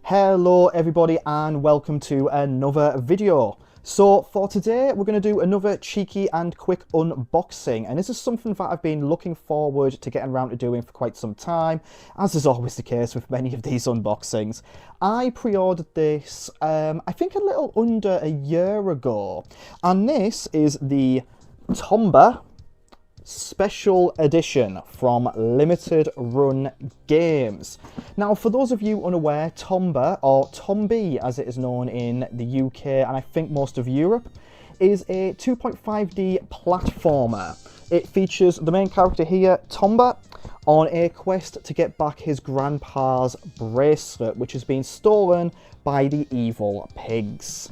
Hello everybody and welcome to another video. So for today we're going to do another cheeky and quick unboxing, and this is something that I've been looking forward to getting around to doing for quite some time, as is always the case with many of these unboxings. I pre-ordered this I think a little under a year ago, and this is the Tomba Special Edition from Limited Run Games. Now, for those of you unaware, Tomba, or Tombi as it is known in the UK and I think most of Europe, is a 2.5D platformer. It features the main character here, Tomba, on a quest to get back his grandpa's bracelet, which has been stolen by the evil pigs.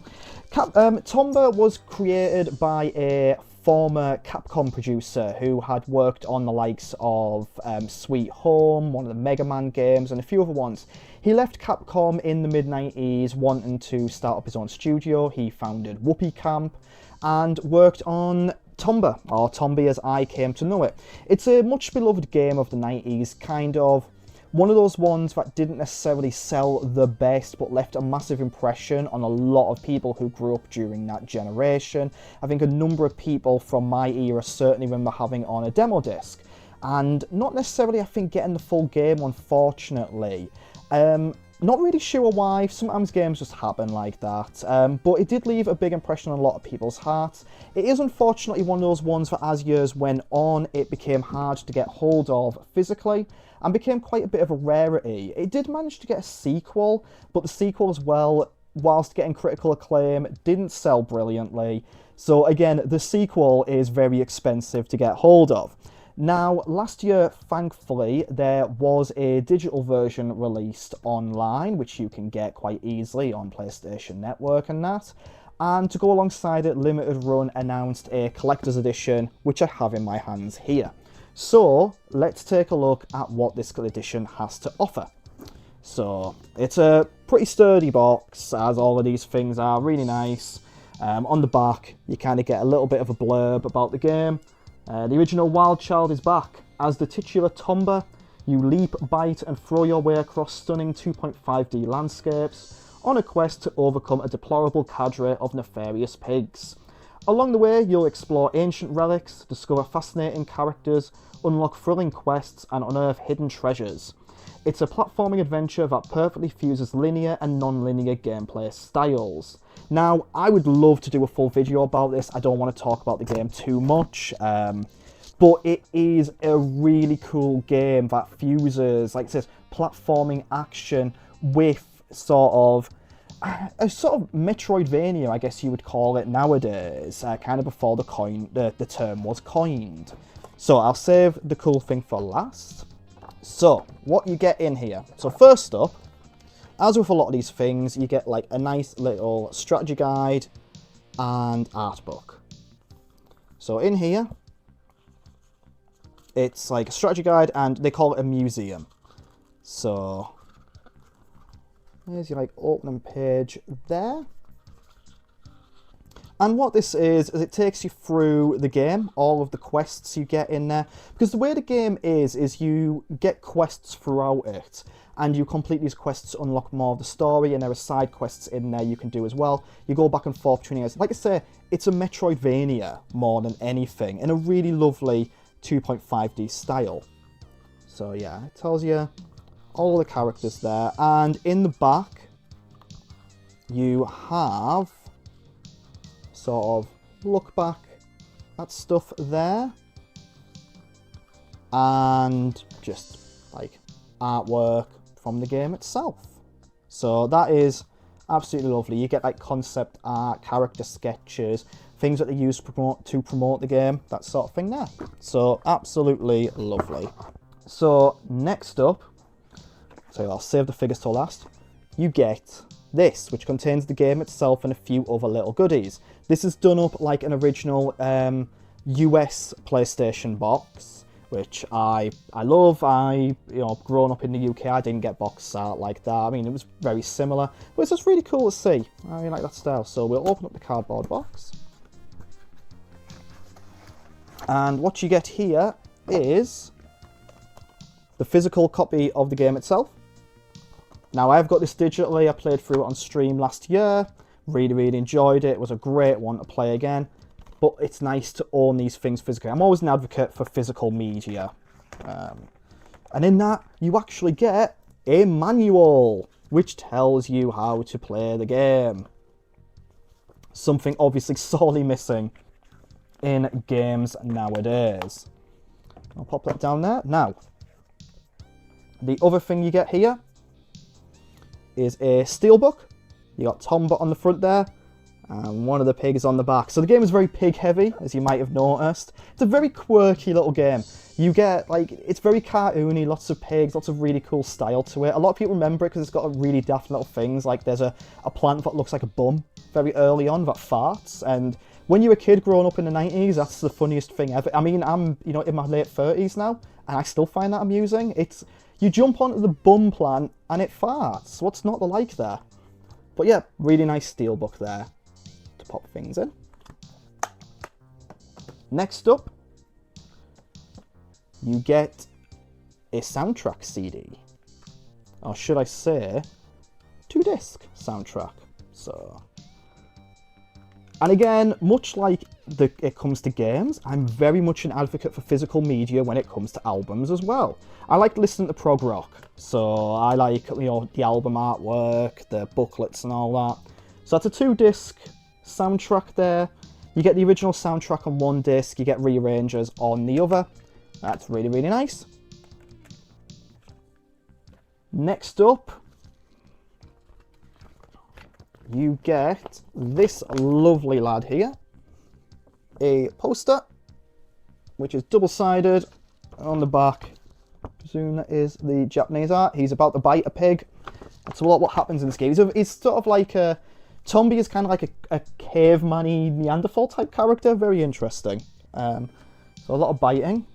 Tomba was created by a former Capcom producer who had worked on the likes of Sweet Home, one of the Mega Man games, and a few other ones. He left Capcom in the mid-90s wanting to start up his own studio. He founded Whoopee Camp and worked on Tomba, or Tombi as I came to know it. It's a much beloved game of the 90s, kind of one of those ones that didn't necessarily sell the best, but left a massive impression on a lot of people who grew up during that generation. I think a number of people from my era certainly remember having it on a demo disc, and not necessarily, I think, getting the full game, unfortunately. Not really sure why. Sometimes games just happen like that, but it did leave a big impression on a lot of people's hearts. It is unfortunately one of those ones that as years went on, it became hard to get hold of physically, and became quite a bit of a rarity. It did manage to get a sequel, but the sequel as well, whilst getting critical acclaim, didn't sell brilliantly. So again, the sequel is very expensive to get hold of. Now, last year, thankfully, there was a digital version released online, which you can get quite easily on PlayStation Network and that. And to go alongside it, Limited Run announced a collector's edition, which I have in my hands here. So, let's take a look at what this edition has to offer. So, it's a pretty sturdy box, as all of these things are, really nice. On the back, you kind of get a little bit of a blurb about the game. The original Wild Child is back. As the titular Tomba, you leap, bite and throw your way across stunning 2.5D landscapes on a quest to overcome a deplorable cadre of nefarious pigs. Along the way, you'll explore ancient relics, discover fascinating characters, unlock thrilling quests and unearth hidden treasures. It's a platforming adventure that perfectly fuses linear and non-linear gameplay styles. Now, I would love to do a full video about this. I don't want to talk about the game too much, but it is a really cool game that fuses, like it says, platforming action with sort of a sort of Metroidvania, I guess you would call it nowadays, kind of before the term was coined. So I'll save the cool thing for last. So, what you get in here. So first up, as with a lot of these things, you get like a nice little strategy guide and art book. So in here, it's like a strategy guide and they call it a museum. So there's your like opening page there. And what this is it takes you through the game, all of the quests you get in there. Because the way the game is you get quests throughout it, and you complete these quests to unlock more of the story, and there are side quests in there you can do as well. You go back and forth between areas. Like I say, it's a Metroidvania more than anything, in a really lovely 2.5D style. So yeah, it tells you all the characters there, and in the back you have sort of look back at stuff there, and just like artwork from the game itself. So that is absolutely lovely. You get like concept art, character sketches, things that they use to promote the game, that sort of thing there. So absolutely lovely. So next up, so I'll save the figures till last, you get this, which contains the game itself and a few other little goodies. This is done up like an original US PlayStation box, which I love. Growing up in the UK, I didn't get box art like that. I mean, it was very similar, but it's just really cool to see. I really like that style. So we'll open up the cardboard box. And what you get here is the physical copy of the game itself, Now, I've got this digitally. I played through it on stream last year. Really, really enjoyed it. It was a great one to play again. But it's nice to own these things physically. I'm always an advocate for physical media. And in that, you actually get a manual, which tells you how to play the game. Something obviously sorely missing in games nowadays. I'll pop that down there. Now, the other thing you get here is a steelbook. You got Tomba on the front there, and one of the pigs on the back. So the game is very pig heavy, as you might have noticed. It's a very quirky little game. You get, like, it's very cartoony, lots of pigs, lots of really cool style to it. A lot of people remember it because it's got a really daft little things, like there's a plant that looks like a bum very early on that farts, and when you're a kid growing up in the 90s, that's the funniest thing ever. I mean, I'm, you know, in my late 30s now, and I still find that amusing. It's, you jump onto the bum plant, and it farts. What's not to like there? But yeah, really nice steelbook there to pop things in. Next up, you get a soundtrack CD. Or should I say, 2-disc soundtrack. So, and again, much like it comes to games, I'm very much an advocate for physical media when it comes to albums as well. I like listening to prog rock, so I like, you know, the album artwork, the booklets and all that. So that's a 2-disc soundtrack there. You get the original soundtrack on one disc, you get rearrangers on the other. That's really, really nice. Next up, you get this lovely lad here. A poster, which is double-sided. On the back, I presume that is the Japanese art. He's about to bite a pig. That's a lot what happens in this game. He's sort of like a... Tombi is kind of like a caveman-y Neanderthal type character. Very interesting. So a lot of biting.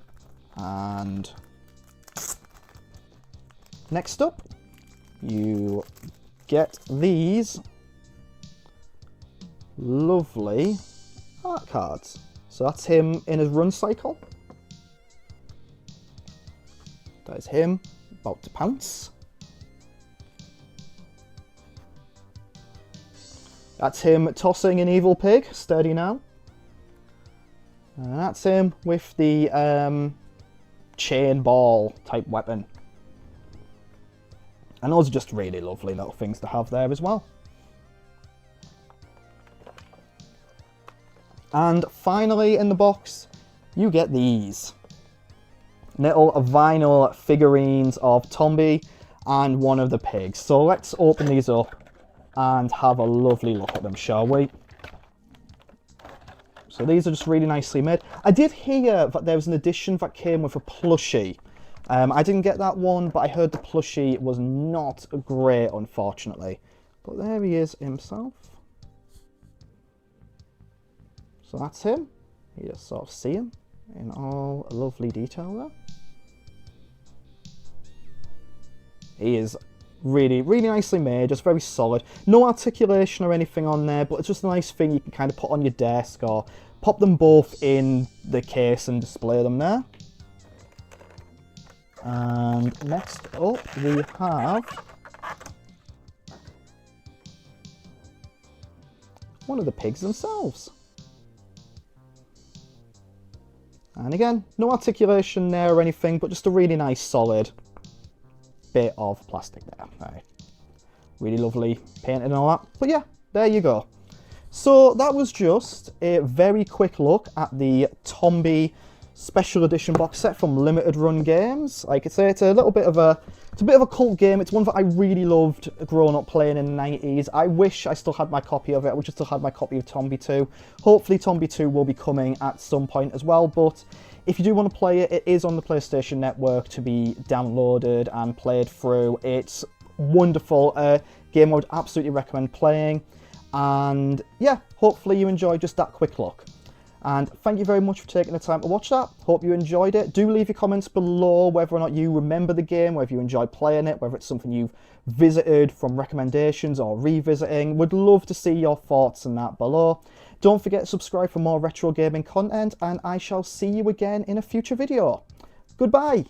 And next up, you get these lovely art cards. So that's him in his run cycle. That is him about to pounce. That's him tossing an evil pig, steady now. And that's him with the chain ball type weapon. And those are just really lovely little things to have there as well. And finally in the box, you get these little vinyl figurines of Tombi and one of the pigs. So let's open these up and have a lovely look at them, shall we? So these are just really nicely made. I did hear that there was an edition that came with a plushie. I didn't get that one, but I heard the plushie was not great, unfortunately. But there he is himself. So that's him. You just sort of see him in all lovely detail there. He is really, really nicely made, just very solid. No articulation or anything on there, but it's just a nice thing you can kind of put on your desk or pop them both in the case and display them there. And next up we have one of the pigs themselves. And again, no articulation there or anything, but just a really nice solid bit of plastic there. Right. Really lovely painted and all that. But yeah, there you go. So that was just a very quick look at the Tombi special edition box set from Limited Run Games. Like I say, it's a bit of a cult game. It's one that I really loved growing up playing in the 90s. I wish I still had my copy of it. I wish I still had my copy of Tombi 2. Hopefully Tombi 2 will be coming at some point as well, but if you do want to play it, it is on the PlayStation Network to be downloaded and played through. It's wonderful. Game I would absolutely recommend playing. And yeah, hopefully you enjoyed just that quick look. And thank you very much for taking the time to watch that. Hope you enjoyed it. Do leave your comments below whether or not you remember the game, whether you enjoyed playing it, whether it's something you've visited from recommendations or revisiting. Would love to see your thoughts on that below. Don't forget to subscribe for more retro gaming content, and I shall see you again in a future video. Goodbye.